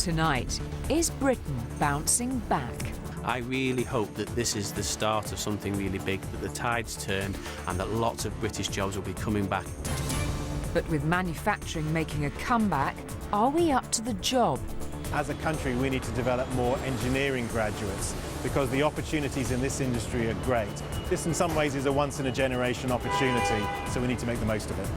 tonight. Is Britain bouncing back? I really hope that this is the start of something really big, that the tide's turned and that lots of British jobs will be coming back. But with manufacturing making a comeback, are we up to the job? As a country, we need to develop more engineering graduates because the opportunities in this industry are great. This, in some ways, is a once-in-a-generation opportunity, so we need to make the most of it.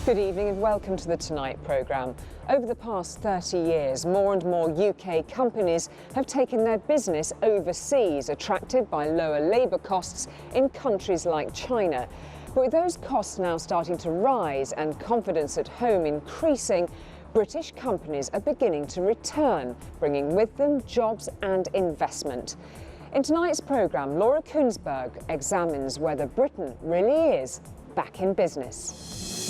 Good evening and welcome to the Tonight programme. Over the past 30 years, more and more UK companies have taken their business overseas, attracted by lower labour costs in countries like China. But with those costs now starting to rise and confidence at home increasing, British companies are beginning to return, bringing with them jobs and investment. In tonight's programme, Laura Kunsberg examines whether Britain really is back in business.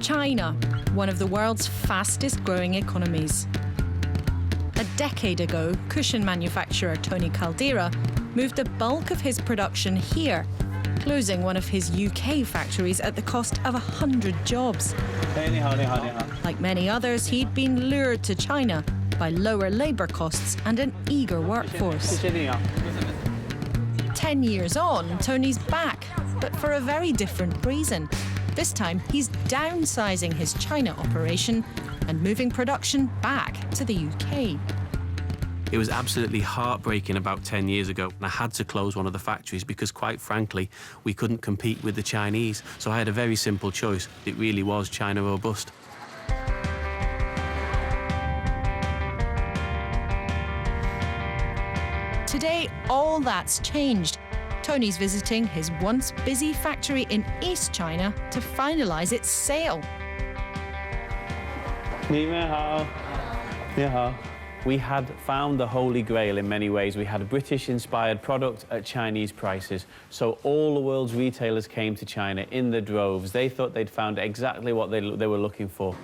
China, one of the world's fastest growing economies. A decade ago, cushion manufacturer Tony Caldera moved the bulk of his production here, closing one of his UK factories at the cost of 100 jobs. Like many others, he'd been lured to China by lower labour costs and an eager workforce. 10 years on, Tony's back, but for a very different reason. This time, he's downsizing his China operation and moving production back to the UK. It was absolutely heartbreaking about 10 years ago. I had to close one of the factories because, quite frankly, we couldn't compete with the Chinese. So I had a very simple choice. It really was China or bust. Today, all that's changed. Tony's visiting his once busy factory in East China to finalise its sale. We had found the holy grail in many ways. We had a British-inspired product at Chinese prices. So all the world's retailers came to China in the droves. They thought they'd found exactly what they were looking for.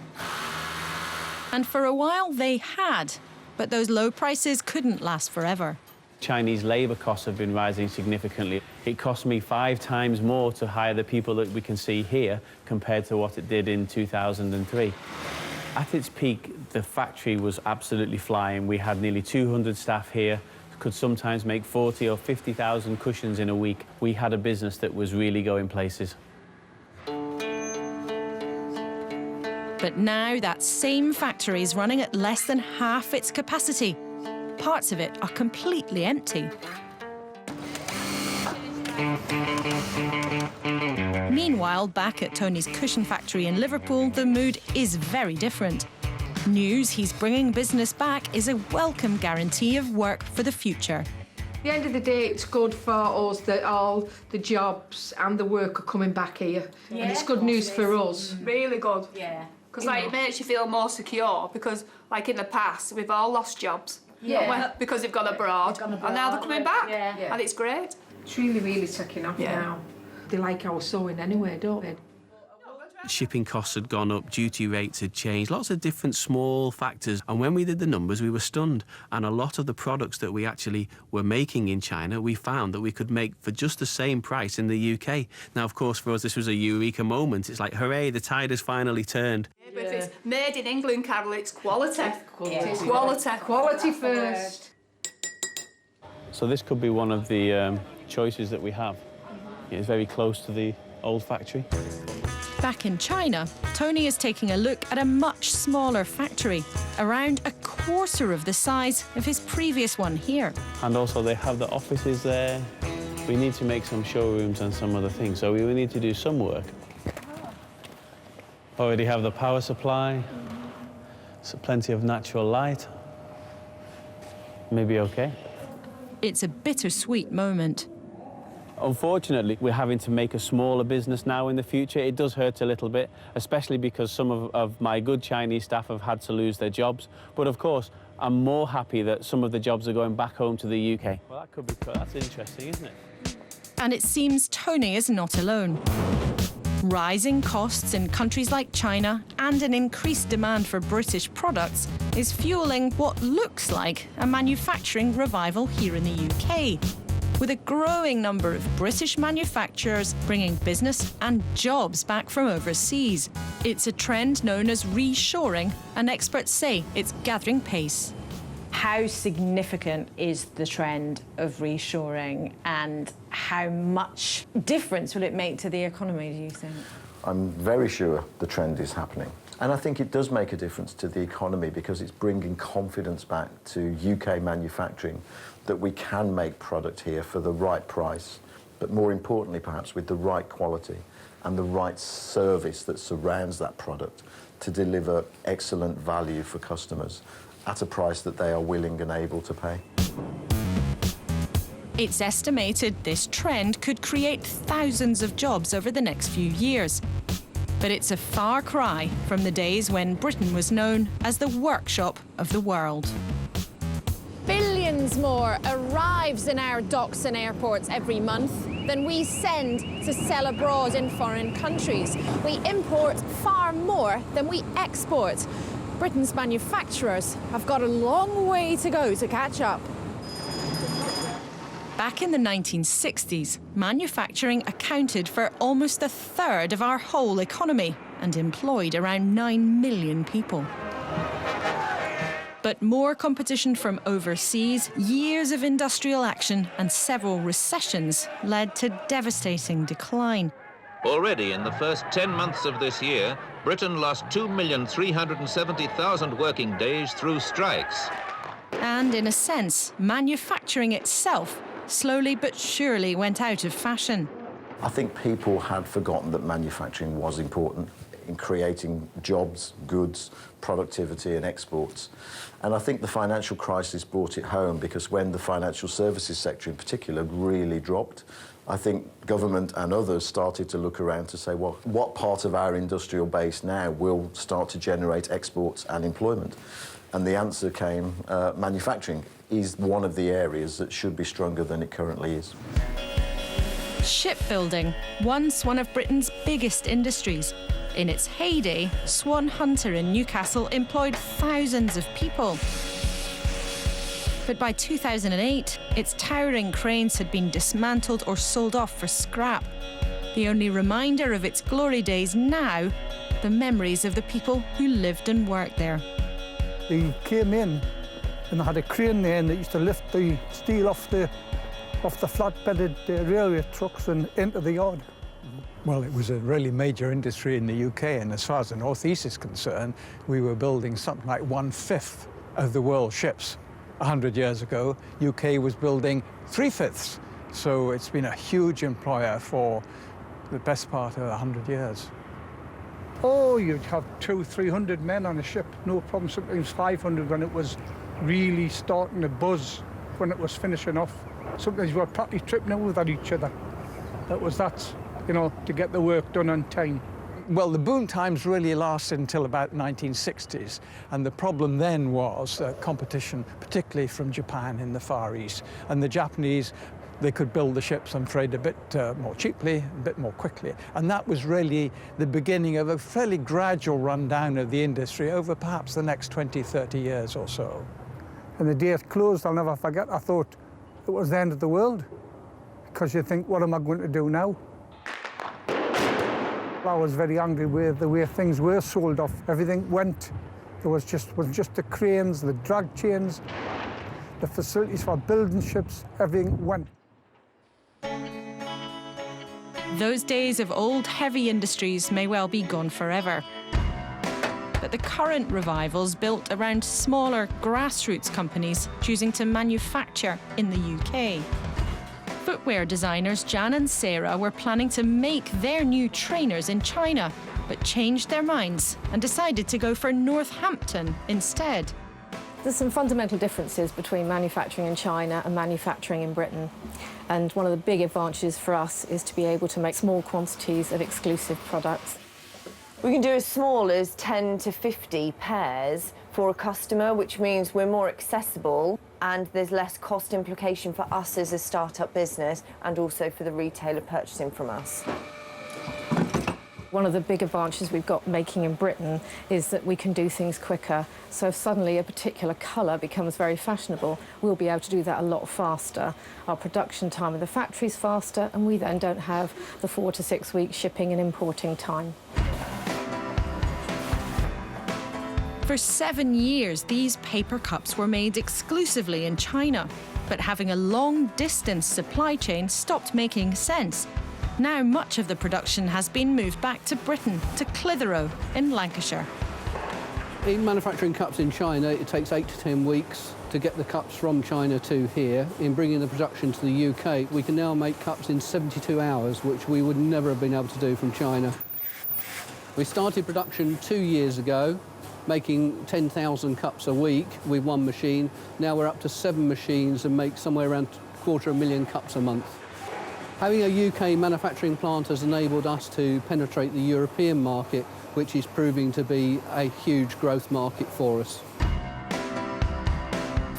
And for a while they had, but those low prices couldn't last forever. Chinese labour costs have been rising significantly. It cost me 5 times more to hire the people that we can see here compared to what it did in 2003. At its peak, the factory was absolutely flying. We had nearly 200 staff here, could sometimes make 40 or 50,000 cushions in a week. We had a business that was really going places. But now that same factory is running at less than half its capacity. Parts of it are completely empty. Meanwhile, back at Tony's cushion factory in Liverpool, the mood is very different. News he's bringing business back is a welcome guarantee of work for the future. At the end of the day, it's good for us that all the jobs and the work are coming back here. Yeah, and it's good news for us. Really good. Yeah. Because it makes you feel more secure because, like in the past, we've all lost jobs. Yeah. Because they've gone abroad. And now they're coming back. Yeah. And it's great. It's really taking off now. They like our sewing anyway, don't they? Shipping costs had gone up, duty rates had changed, lots of different small factors. And when we did the numbers, we were stunned. And a lot of the products that we actually were making in China, we found that we could make for just the same price in the UK. Now, of course, for us, this was a eureka moment. It's like, hooray, the tide has finally turned. Yeah, but if it's made in England, Carol, it's quality. Quality first. So this could be one of the choices that we have. It's very close to the old factory. Back in China, Tony is taking a look at a much smaller factory, around a quarter of the size of his previous one here. And also they have the offices there. We need to make some showrooms and some other things, so we will need to do some work. Already have the power supply, so plenty of natural light. Maybe okay. It's a bittersweet moment. Unfortunately, we're having to make a smaller business now in the future. It does hurt a little bit, especially because some of my good Chinese staff have had to lose their jobs. But of course, I'm more happy that some of the jobs are going back home to the UK. Well, that's interesting, isn't it? And it seems Tony is not alone. Rising costs in countries like China and an increased demand for British products is fueling what looks like a manufacturing revival here in the UK, with a growing number of British manufacturers bringing business and jobs back from overseas. It's a trend known as reshoring, and experts say it's gathering pace. How significant is the trend of reshoring, and how much difference will it make to the economy, do you think? I'm very sure the trend is happening. And I think it does make a difference to the economy because it's bringing confidence back to UK manufacturing that we can make product here for the right price, but more importantly, perhaps with the right quality and the right service that surrounds that product to deliver excellent value for customers at a price that they are willing and able to pay. It's estimated this trend could create thousands of jobs over the next few years. But it's a far cry from the days when Britain was known as the workshop of the world. Billions more arrives in our docks and airports every month than we send to sell abroad in foreign countries. We import far more than we export. Britain's manufacturers have got a long way to go to catch up. Back in the 1960s, manufacturing accounted for almost a third of our whole economy and employed around 9 million people. But more competition from overseas, years of industrial action and several recessions led to devastating decline. Already in the first 10 months of this year, Britain lost 2,370,000 working days through strikes. And in a sense, manufacturing itself slowly but surely went out of fashion. I think people had forgotten that manufacturing was important in creating jobs, goods, productivity and exports. And I think the financial crisis brought it home because when the financial services sector in particular really dropped, I think government and others started to look around to say, well, what part of our industrial base now will start to generate exports and employment? And the answer came, manufacturing is one of the areas that should be stronger than it currently is. Shipbuilding, once one of Britain's biggest industries. In its heyday, Swan Hunter in Newcastle employed thousands of people. But by 2008, its towering cranes had been dismantled or sold off for scrap. The only reminder of its glory days now, the memories of the people who lived and worked there. They came in and they had a crane there and they used to lift the steel off the flatbedded railway trucks and into the yard. Well, it was a really major industry in the UK, and as far as the North East is concerned, we were building something like 1/5 of the world's ships. 100 years ago, UK was building 3/5. So it's been a huge employer for the best part of 100 years. Oh, you'd have 200-300 men on a ship, no problem, sometimes 500 when it was really starting to buzz, when it was finishing off. Sometimes we were practically tripping over each other. That, you know, to get the work done on time. Well, the boom times really lasted until about the 1960s, and the problem then was competition, particularly from Japan in the Far East. And the Japanese, they could build the ships, I'm afraid, a bit more cheaply, a bit more quickly. And that was really the beginning of a fairly gradual rundown of the industry over perhaps the next 20, 30 years or so. And the day it closed, I'll never forget, I thought it was the end of the world. Because you think, what am I going to do now? I was very angry with the way things were sold off. Everything went. There was just the cranes, the drag chains, the facilities for building ships, everything went. Those days of old heavy industries may well be gone forever. But the current revival's built around smaller grassroots companies choosing to manufacture in the UK. Footwear designers Jan and Sarah were planning to make their new trainers in China, but changed their minds and decided to go for Northampton instead. There's some fundamental differences between manufacturing in China and manufacturing in Britain. And one of the big advantages for us is to be able to make small quantities of exclusive products. We can do as small as 10 to 50 pairs for a customer, which means we're more accessible and there's less cost implication for us as a start-up business and also for the retailer purchasing from us. One of the big advantages we've got making in Britain is that we can do things quicker. So if suddenly a particular colour becomes very fashionable, we'll be able to do that a lot faster. Our production time in the factory's faster, and we then don't have the 4 to 6 week shipping and importing time. For 7 years, these paper cups were made exclusively in China. But having a long-distance supply chain stopped making sense. Now much of the production has been moved back to Britain, to Clitheroe in Lancashire. In manufacturing cups in China, it takes 8 to 10 weeks to get the cups from China to here. In bringing the production to the UK, we can now make cups in 72 hours, which we would never have been able to do from China. We started production 2 years ago, making 10,000 cups a week with one machine. Now we're up to 7 machines and make somewhere around 250,000 cups a month. Having a UK manufacturing plant has enabled us to penetrate the European market, which is proving to be a huge growth market for us.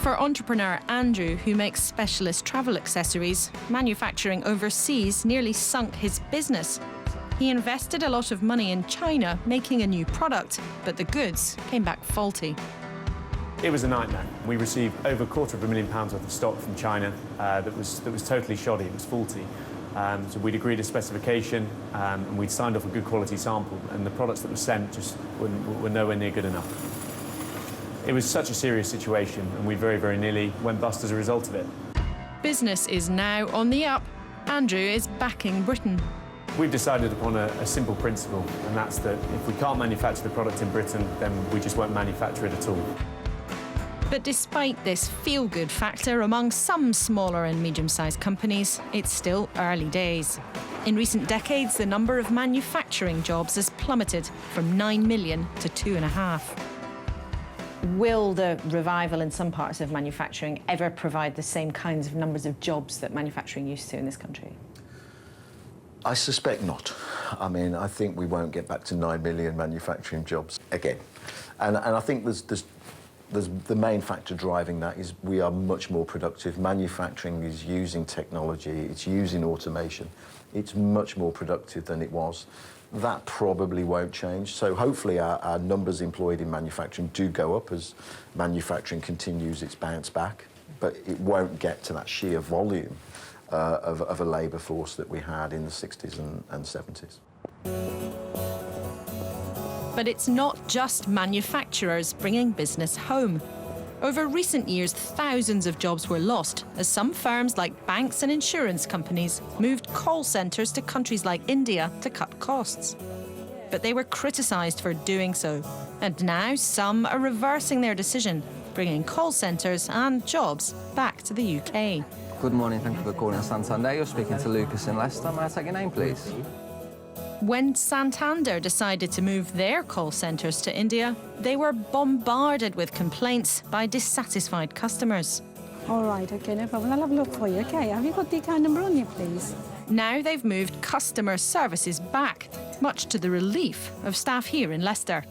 For entrepreneur Andrew, who makes specialist travel accessories, manufacturing overseas nearly sunk his business. He invested a lot of money in China making a new product, but the goods came back faulty. It was a nightmare. We received over £250,000 worth of stock from China that was totally shoddy, it was faulty. So we'd agreed a specification and we'd signed off a good quality sample, and the products that were sent just were nowhere near good enough. It was such a serious situation, and we very, very nearly went bust as a result of it. Business is now on the up. Andrew is backing Britain. We've decided upon a simple principle, and that's that if we can't manufacture the product in Britain, then we just won't manufacture it at all. But despite this feel-good factor among some smaller and medium-sized companies, it's still early days. In recent decades, the number of manufacturing jobs has plummeted from 9 million to 2.5. Will the revival in some parts of manufacturing ever provide the same kinds of numbers of jobs that manufacturing used to in this country? I suspect not. I mean, I think we won't get back to 9 million manufacturing jobs again. And I think there's the main factor driving that is we are much more productive. Manufacturing is using technology, it's using automation. It's much more productive than it was. That probably won't change. So hopefully our numbers employed in manufacturing do go up as manufacturing continues its bounce back, but it won't get to that sheer volume of a labour force that we had in the 60s and 70s. But it's not just manufacturers bringing business home. Over recent years, thousands of jobs were lost as some firms like banks and insurance companies moved call centres to countries like India to cut costs. But they were criticised for doing so. And now some are reversing their decision, bringing call centres and jobs back to the UK. Good morning, thank you for calling Santander. You're speaking to Lucas in Leicester. May I take your name, please? When Santander decided to move their call centres to India, they were bombarded with complaints by dissatisfied customers. All right, OK, no problem. I'll have a look for you. OK, have you got the account number on you, please? Now they've moved customer services back, much to the relief of staff here in Leicester.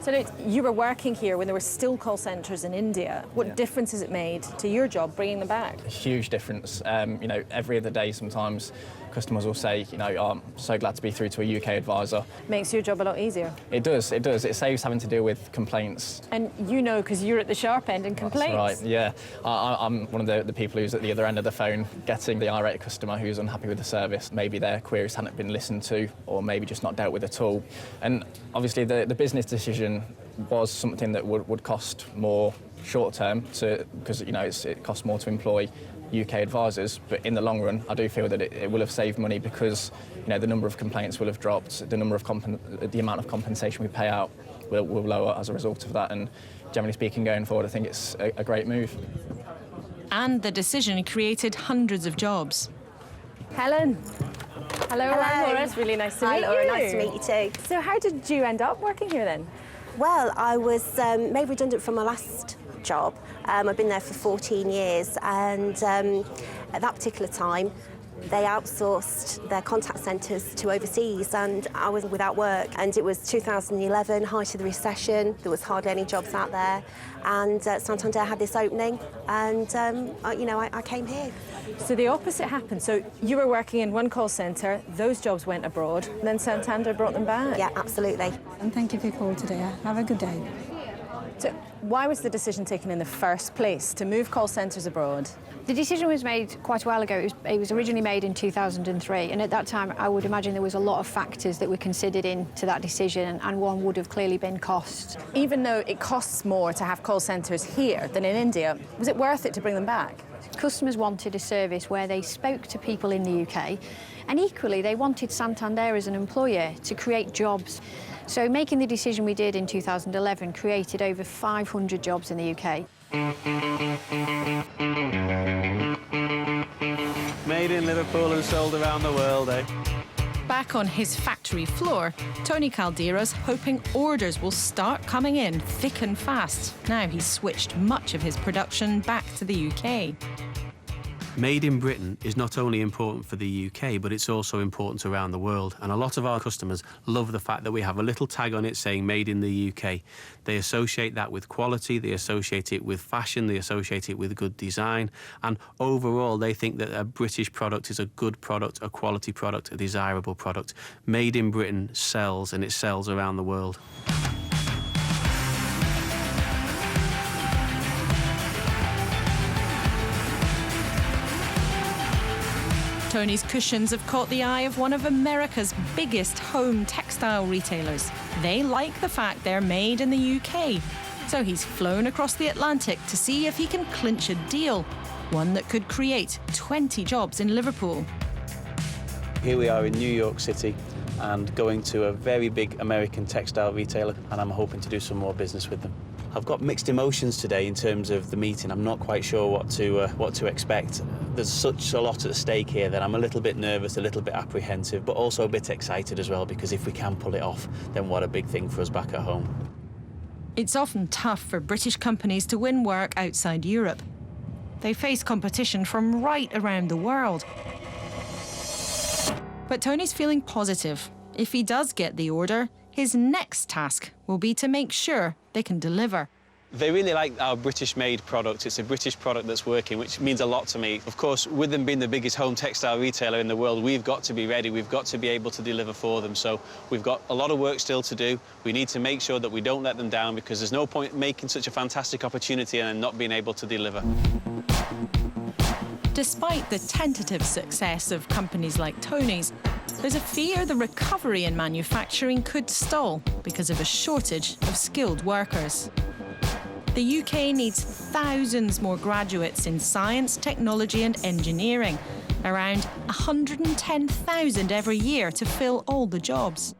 So you were working here when there were still call centres in India. What difference has it made to your job bringing them back? A huge difference. You know, every other day sometimes customers will say, you know, oh, I'm so glad to be through to a UK advisor. Makes your job a lot easier. It does, it does. It saves having to deal with complaints. And you know, because you're at the sharp end in complaints. That's right, yeah. I'm one of the people who's at the other end of the phone, getting the irate customer who's unhappy with the service. Maybe their queries hadn't been listened to, or maybe just not dealt with at all. And obviously the business decision was something that would cost more short term, because you know it costs more to employ UK advisors, but in the long run I do feel that it will have saved money, because you know the number of complaints will have dropped, the number of the amount of compensation we pay out will lower as a result of that, and generally speaking going forward I think it's a great move. And the decision created hundreds of jobs. Helen. Hello, Laura. It's really nice to meet you. Hi, Laura. Nice to meet you too. So how did you end up working here then? Well, I was made redundant from my last job. I've been there for 14 years, and at that particular time, They outsourced their contact centres to overseas, and I was without work. And it was 2011, height of the recession. There was hardly any jobs out there, and Santander had this opening, and I came here. So the opposite happened. So you were working in one call centre, those jobs went abroad, and then Santander brought them back? Yeah, absolutely. And thank you for your call today. Have a good day. So why was the decision taken in the first place to move call centres abroad? The decision was made quite a while ago. It was originally made in 2003, and at that time I would imagine there was a lot of factors that were considered into that decision, and one would have clearly been cost. Even though it costs more to have call centres here than in India, was it worth it to bring them back? Customers wanted a service where they spoke to people in the UK, and equally they wanted Santander as an employer to create jobs. So making the decision we did in 2011 created over 500 jobs in the UK. Made in Liverpool and sold around the world, eh? Back on his factory floor, Tony Caldera's hoping orders will start coming in thick and fast. Now he's switched much of his production back to the UK. Made in Britain is not only important for the UK, but it's also important around the world. And a lot of our customers love the fact that we have a little tag on it saying made in the UK. They associate that with quality, they associate it with fashion, they associate it with good design. And overall, they think that a British product is a good product, a quality product, a desirable product. Made in Britain sells, and it sells around the world. Tony's cushions have caught the eye of one of America's biggest home textile retailers. They like the fact they're made in the UK. So he's flown across the Atlantic to see if he can clinch a deal, one that could create 20 jobs in Liverpool. Here we are in New York City and going to a very big American textile retailer, and I'm hoping to do some more business with them. I've got mixed emotions today in terms of the meeting. I'm not quite sure what to expect. There's such a lot at stake here that I'm a little bit nervous, a little bit apprehensive, but also a bit excited as well, because if we can pull it off, then what a big thing for us back at home. It's often tough for British companies to win work outside Europe. They face competition from right around the world. But Tony's feeling positive. If he does get the order, his next task will be to make sure they can deliver. They really like our British-made product. It's a British product that's working, which means a lot to me. Of course, with them being the biggest home textile retailer in the world, we've got to be ready. We've got to be able to deliver for them. So we've got a lot of work still to do. We need to make sure that we don't let them down, because there's no point making such a fantastic opportunity and not being able to deliver. Despite the tentative success of companies like Tony's, there's a fear the recovery in manufacturing could stall because of a shortage of skilled workers. The UK needs thousands more graduates in science, technology and engineering, around 110,000 every year to fill all the jobs.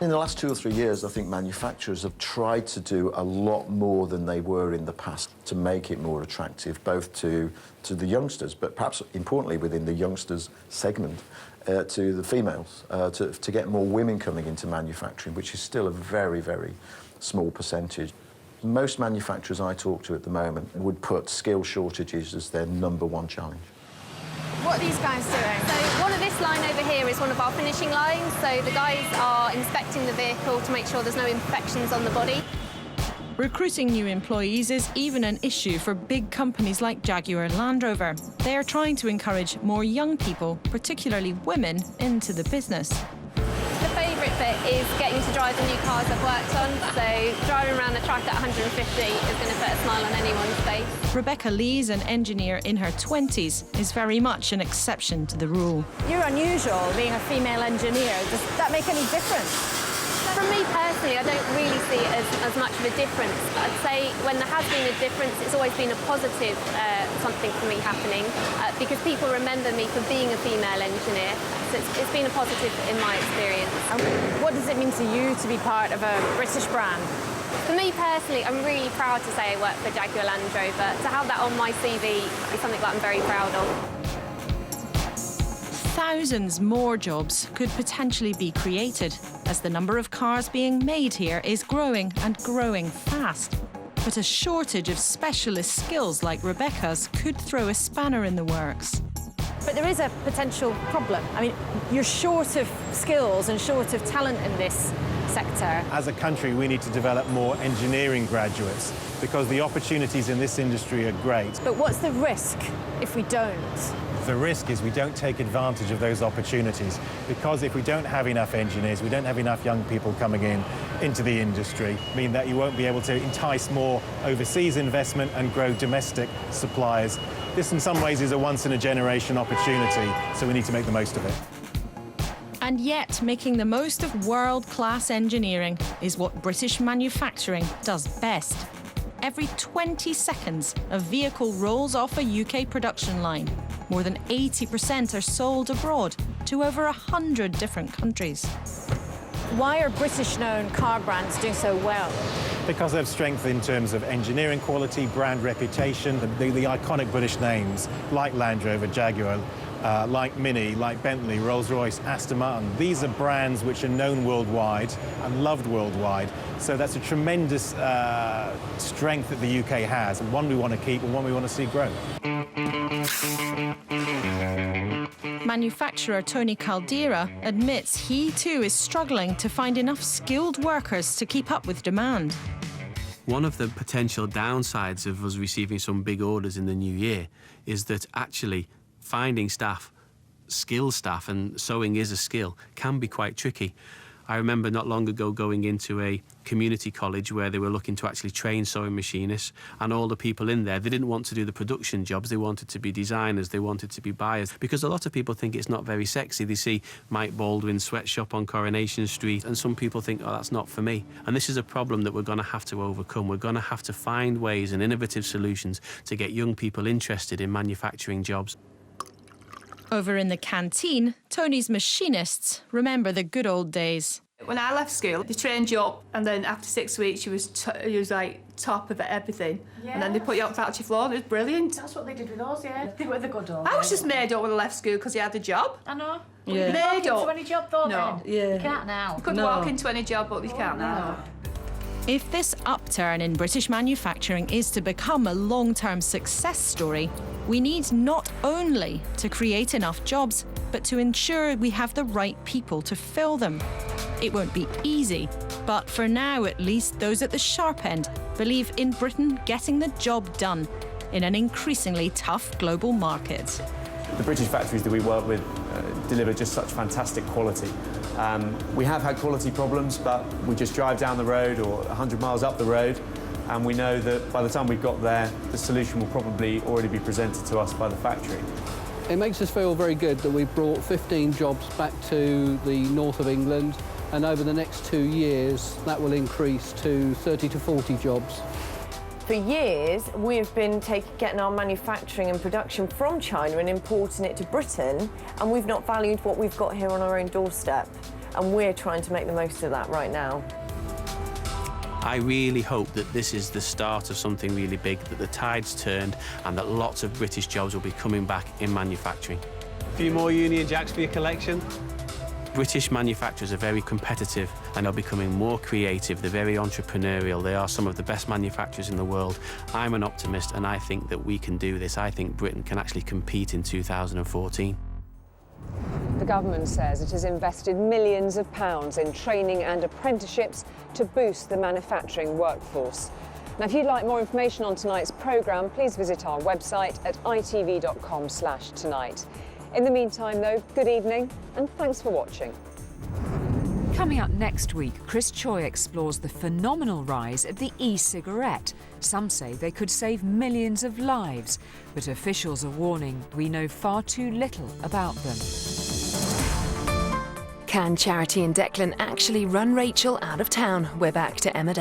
In the last 2 or 3 years, I think manufacturers have tried to do a lot more than they were in the past to make it more attractive, both to the youngsters, but perhaps importantly within the youngsters segment, to the females, to get more women coming into manufacturing, which is still a very, very small percentage. Most manufacturers I talk to at the moment would put skill shortages as their #1 challenge. What are these guys doing? So one of this line over here is one of our finishing lines. So the guys are inspecting the vehicle to make sure there's no imperfections on the body. Recruiting new employees is even an issue for big companies like Jaguar Land Rover. They are trying to encourage more young people, particularly women, into the business. The favourite bit is getting to drive the new cars I've worked on. So driving around the track at 150 is going to put a smile on anyone's face. Rebecca Lee's an engineer in her 20s, is very much an exception to the rule. You're unusual, being a female engineer. Does that make any difference? For me personally, I don't really see it as much of a difference. I'd say when there has been a difference, it's always been a positive something for me happening, because people remember me for being a female engineer. So it's been a positive in my experience. And what does it mean to you to be part of a British brand? For me personally, I'm really proud to say I work for Jaguar Land Rover. To have that on my CV is something that I'm very proud of. Thousands more jobs could potentially be created, as the number of cars being made here is growing and growing fast. But a shortage of specialist skills like Rebecca's could throw a spanner in the works. But there is a potential problem. I mean, you're short of skills and short of talent in this sector. As a country, we need to develop more engineering graduates because the opportunities in this industry are great. But what's the risk if we don't? The risk is we don't take advantage of those opportunities because if we don't have enough engineers, we don't have enough young people coming into the industry, mean that you won't be able to entice more overseas investment and grow domestic suppliers. This in some ways is a once-in-a-generation opportunity, so we need to make the most of it. And yet, making the most of world-class engineering is what British manufacturing does best. Every 20 seconds, a vehicle rolls off a UK production line. More than 80% are sold abroad to over 100 different countries. Why are British-known car brands doing so well? Because they have strength in terms of engineering quality, brand reputation, the iconic British names like Land Rover, Jaguar, like Mini, like Bentley, Rolls-Royce, Aston Martin. These are brands which are known worldwide and loved worldwide. So that's a tremendous strength that the UK has, and one we want to keep and one we want to see grow. Manufacturer Tony Caldera admits he too is struggling to find enough skilled workers to keep up with demand. One of the potential downsides of us receiving some big orders in the new year is that actually finding staff, skilled staff, and sewing is a skill, can be quite tricky. I remember not long ago going into a community college where they were looking to actually train sewing machinists, and all the people in there, they didn't want to do the production jobs, they wanted to be designers, they wanted to be buyers, because a lot of people think it's not very sexy. They see Mike Baldwin's sweatshop on Coronation Street, and some people think, oh, that's not for me. And this is a problem that we're going to have to overcome. We're going to have to find ways and innovative solutions to get young people interested in manufacturing jobs. Over in the canteen, Tony's machinists remember the good old days. When I left school, they trained you up, and then after 6 weeks, you was like top of everything. Yeah. And then they put you on factory floor, and it was brilliant. That's what they did with us, yeah. They were the good old I was just made up when I left school because you had a job. I know. Yeah. You Made can't up. into any job though, No. then. Yeah. You can't now. You couldn't walk into any job, but you can't now. If this upturn in British manufacturing is to become a long-term success story, we need not only to create enough jobs, but to ensure we have the right people to fill them. It won't be easy, but for now at least, those at the sharp end believe in Britain getting the job done in an increasingly tough global market. The British factories that we work with deliver just such fantastic quality. We have had quality problems, but we just drive down the road or 100 miles up the road, and we know that by the time we've got there, the solution will probably already be presented to us by the factory. It makes us feel very good that we've brought 15 jobs back to the north of England, and over the next 2 years, that will increase to 30 to 40 jobs. For years, we've been getting our manufacturing and production from China and importing it to Britain, and we've not valued what we've got here on our own doorstep. And we're trying to make the most of that right now. I really hope that this is the start of something really big, that the tide's turned and that lots of British jobs will be coming back in manufacturing. A few more Union Jacks for your collection? British manufacturers are very competitive and are becoming more creative. They're very entrepreneurial. They are some of the best manufacturers in the world. I'm an optimist and I think that we can do this. I think Britain can actually compete in 2014. The government says it has invested millions of pounds in training and apprenticeships to boost the manufacturing workforce. Now, if you'd like more information on tonight's programme, please visit our website at itv.com/tonight. In the meantime, though, good evening and thanks for watching. Coming up next week, Chris Choi explores the phenomenal rise of the e-cigarette. Some say they could save millions of lives, but officials are warning we know far too little about them. Can Charity and Declan actually run Rachel out of town? We're back to Emma Day.